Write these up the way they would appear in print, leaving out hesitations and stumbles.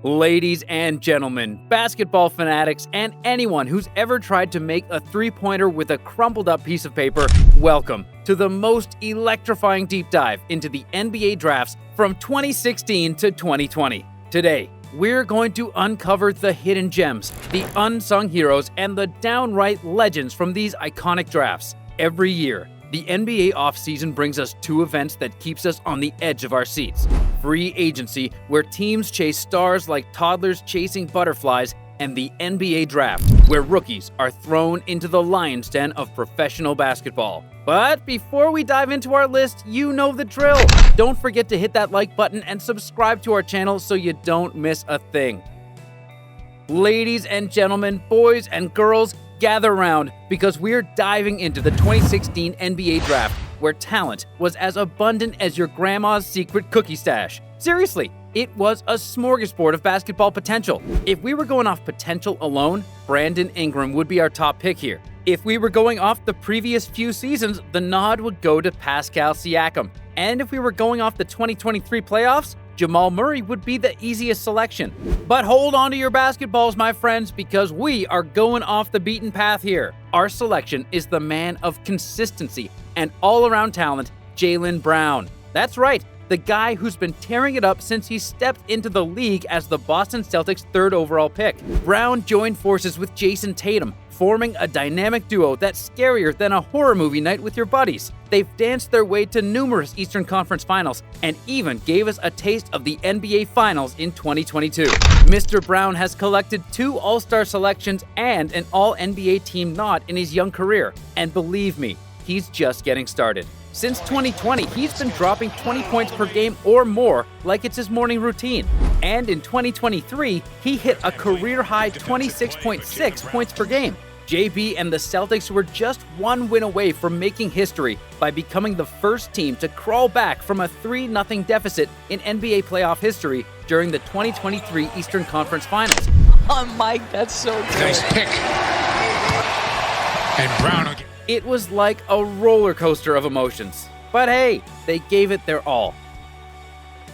Ladies and gentlemen, basketball fanatics, and anyone who's ever tried to make a three-pointer with a crumpled up piece of paper, welcome to the most electrifying deep dive into the NBA drafts from 2016 to 2020. Today, we're going to uncover the hidden gems, the unsung heroes, and the downright legends from these iconic drafts. Every year, the NBA offseason brings us two events that keeps us on the edge of our seats. Free agency, where teams chase stars like toddlers chasing butterflies, and the NBA draft, where rookies are thrown into the lion's den of professional basketball. But before we dive into our list, you know the drill. Don't forget to hit that like button and subscribe to our channel so you don't miss a thing. Ladies and gentlemen, boys and girls, gather around because we're diving into the 2016 NBA draft, where talent was as abundant as your grandma's secret cookie stash. Seriously, it was a smorgasbord of basketball potential. If we were going off potential alone, Brandon Ingram would be our top pick here. If we were going off the previous few seasons, the nod would go to Pascal Siakam. And if we were going off the 2023 playoffs, Jamal Murray would be the easiest selection. But hold on to your basketballs, my friends, because we are going off the beaten path here. Our selection is the man of consistency and all-around talent, Jalen Brown. That's right, the guy who's been tearing it up since he stepped into the league as the Boston Celtics' third overall pick. Brown joined forces with Jayson Tatum, forming a dynamic duo that's scarier than a horror movie night with your buddies. They've danced their way to numerous Eastern Conference Finals and even gave us a taste of the NBA Finals in 2022. Mr. Brown has collected 2 All-Star selections and an All-NBA team nod in his young career. And believe me, he's just getting started. Since 2020, he's been dropping 20 points per game or more like it's his morning routine. And in 2023, he hit a career-high 26.6 points per game. JB and the Celtics were just one win away from making history by becoming the first team to crawl back from a 3-0 deficit in NBA playoff history during the 2023 Eastern Conference Finals. Oh, Mike, that's so good. Nice pick. And Brown again. It was like a roller coaster of emotions. But hey, they gave it their all.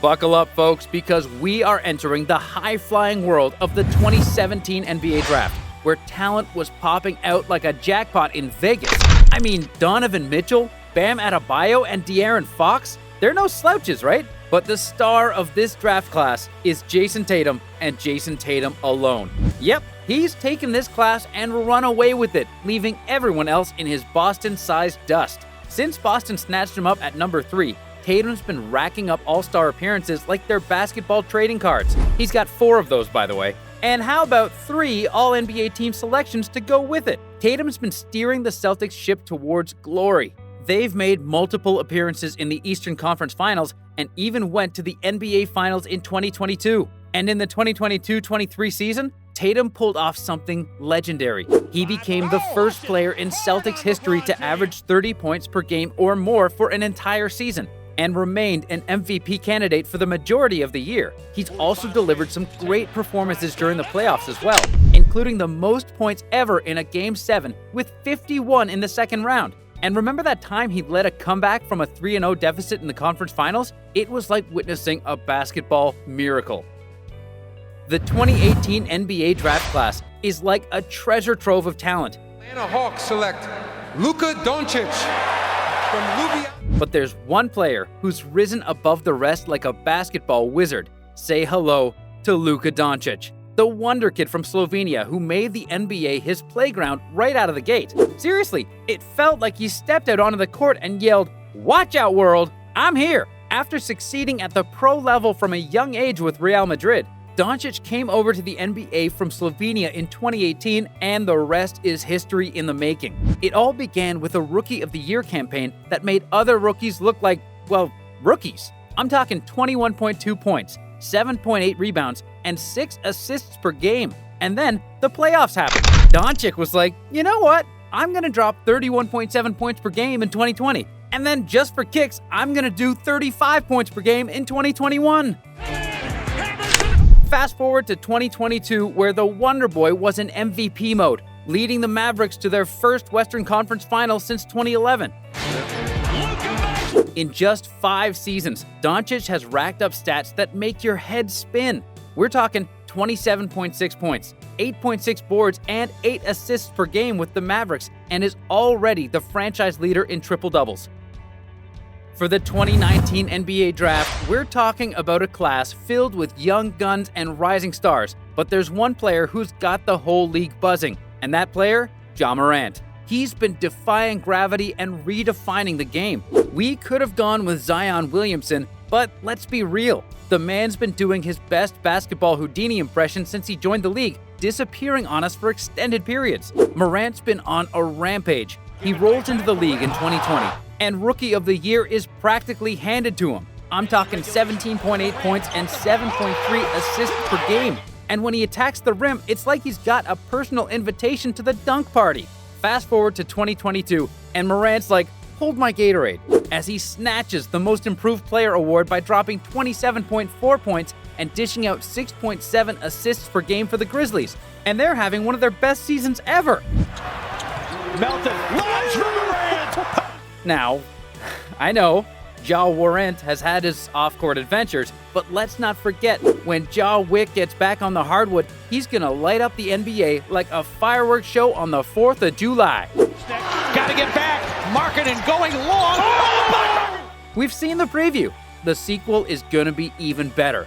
Buckle up, folks, because we are entering the high-flying world of the 2017 NBA Draft, where talent was popping out like a jackpot in Vegas. I mean, Donovan Mitchell, Bam Adebayo, and De'Aaron Fox, they're no slouches, right? But the star of this draft class is Jayson Tatum, and Jayson Tatum alone. Yep, he's taken this class and run away with it, leaving everyone else in his Boston-sized dust. Since Boston snatched him up at number 3, Tatum's been racking up all-star appearances like they're basketball trading cards. He's got 4 of those, by the way. And how about 3 All-NBA team selections to go with it? Tatum's been steering the Celtics ship towards glory. They've made multiple appearances in the Eastern Conference Finals and even went to the NBA Finals in 2022. And in the 2022-23 season, Tatum pulled off something legendary. He became the first player in Celtics history to average 30 points per game or more for an entire season, and remained an MVP candidate for the majority of the year. He's also delivered some great performances during the playoffs as well, including the most points ever in a Game 7 with 51 in the second round. And remember that time he led a comeback from a 3-0 deficit in the conference finals? It was like witnessing a basketball miracle. The 2018 NBA draft class is like a treasure trove of talent. Atlanta Hawks select Luka Doncic from Louisiana. But there's one player who's risen above the rest like a basketball wizard. Say hello to Luka Doncic, the wonder kid from Slovenia who made the NBA his playground right out of the gate. Seriously, it felt like he stepped out onto the court and yelled, "Watch out, world, I'm here!" After succeeding at the pro level from a young age with Real Madrid, Doncic came over to the NBA from Slovenia in 2018, and the rest is history in the making. It all began with a Rookie of the Year campaign that made other rookies look like, well, rookies. I'm talking 21.2 points, 7.8 rebounds, and 6 assists per game. And then the playoffs happened. Doncic was like, you know what? I'm going to drop 31.7 points per game in 2020. And then just for kicks, I'm going to do 35 points per game in 2021. Fast forward to 2022, where the Wonder Boy was in MVP mode, leading the Mavericks to their first Western Conference Finals since 2011. In just 5 seasons, Doncic has racked up stats that make your head spin. We're talking 27.6 points, 8.6 boards, and 8 assists per game with the Mavericks, and is already the franchise leader in triple-doubles. For the 2019 NBA Draft, we're talking about a class filled with young guns and rising stars, but there's one player who's got the whole league buzzing, and that player? Ja Morant. He's been defying gravity and redefining the game. We could have gone with Zion Williamson, but let's be real. The man's been doing his best basketball Houdini impression since he joined the league, disappearing on us for extended periods. Morant's been on a rampage. He rolled into the league in 2020, and Rookie of the Year is practically handed to him. I'm talking 17.8 points and 7.3 assists per game. And when he attacks the rim, it's like he's got a personal invitation to the dunk party. Fast forward to 2022, and Morant's like, hold my Gatorade, as he snatches the Most Improved Player award by dropping 27.4 points and dishing out 6.7 assists per game for the Grizzlies. And they're having one of their best seasons ever. Melton, launch from Morant! Now, I know, Ja Morant has had his off-court adventures, but let's not forget, when Ja Wick gets back on the hardwood, he's gonna light up the NBA like a fireworks show on the 4th of July. Gotta get back, Markkanen going long. Oh! We've seen the preview. The sequel is gonna be even better.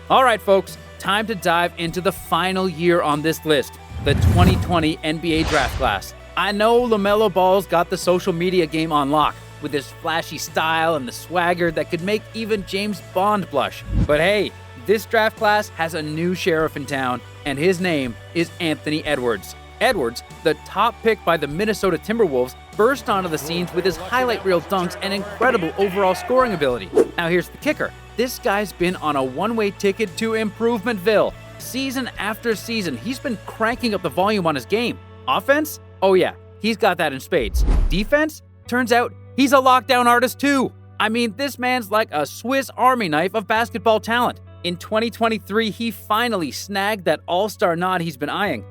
All right, folks, time to dive into the final year on this list, the 2020 NBA Draft Class. I know LaMelo Ball's got the social media game on lock, with his flashy style and the swagger that could make even James Bond blush. But hey, this draft class has a new sheriff in town, and his name is Anthony Edwards. Edwards, the top pick by the Minnesota Timberwolves, burst onto the scenes with his highlight reel dunks and incredible overall scoring ability. Now here's the kicker. This guy's been on a one-way ticket to Improvementville. Season after season, he's been cranking up the volume on his game. Offense? Oh yeah, he's got that in spades. Defense? Turns out he's a lockdown artist too. I mean, this man's like a Swiss Army knife of basketball talent. In 2023, he finally snagged that all-star nod he's been eyeing.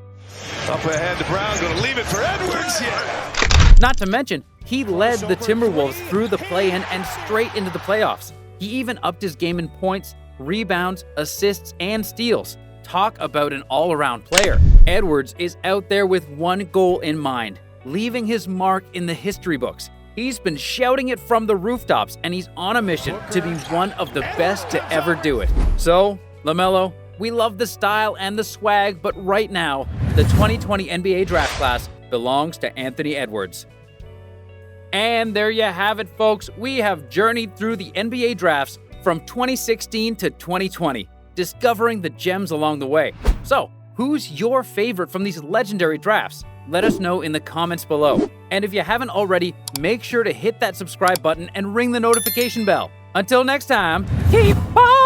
Up ahead to Brown, gonna leave it for Edwards, yeah. Not to mention, he led the Timberwolves through the play-in and straight into the playoffs. He even upped his game in points, rebounds, assists, and steals. Talk about an all-around player. Edwards is out there with one goal in mind, leaving his mark in the history books. He's been shouting it from the rooftops, and he's on a mission to be one of the best to ever do it. So, LaMelo, we love the style and the swag, but right now, the 2020 NBA Draft Class belongs to Anthony Edwards. And there you have it, folks. We have journeyed through the NBA drafts from 2016 to 2020, discovering the gems along the way. So, who's your favorite from these legendary drafts? Let us know in the comments below. And if you haven't already, make sure to hit that subscribe button and ring the notification bell. Until next time, keep on!